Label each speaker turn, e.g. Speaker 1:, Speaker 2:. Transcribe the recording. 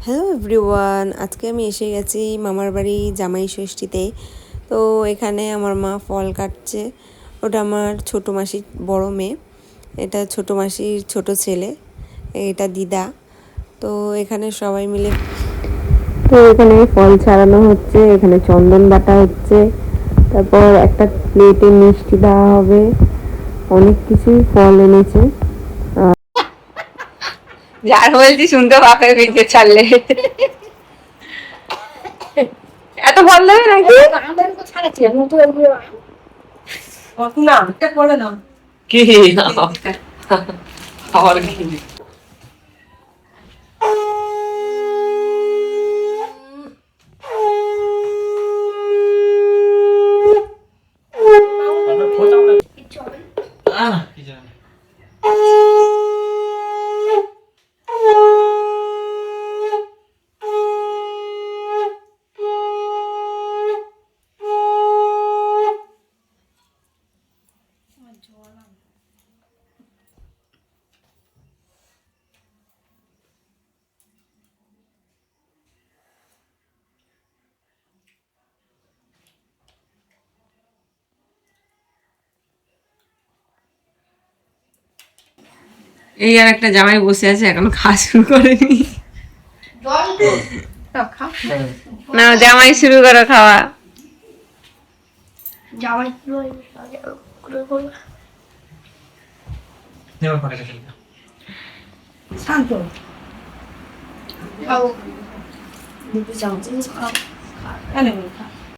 Speaker 1: Hello everyone, আজকে আমি এসে গেছি মামার বাড়ি জামাই ষষ্ঠীতে। তো এখানে আমার মা ফল কাটছে। ওটা আমার ছোটো মাসির বড় মেয়ে, এটা ছোটো মাসির ছোট ছেলে, এটা দিদা। তো এখানে সবাই মিলে এখানে ফল ছাড়ানো হচ্ছে, এখানে চন্দন বাটা হচ্ছে, তারপর একটা প্লেটে মিষ্টি দেওয়া হবে, অনেক কিছুই ফল এনেছে।
Speaker 2: যার বলছি শুনতে বাপের ভিজে ছাড়লে এত ফল দেবে নাকি? কি আবার কি এই আর একটা জামাই বসে আছে, এখনো খাওয়া শুরু করেনি। না, জামাই শুরু করো খাওয়া।
Speaker 3: শান্ত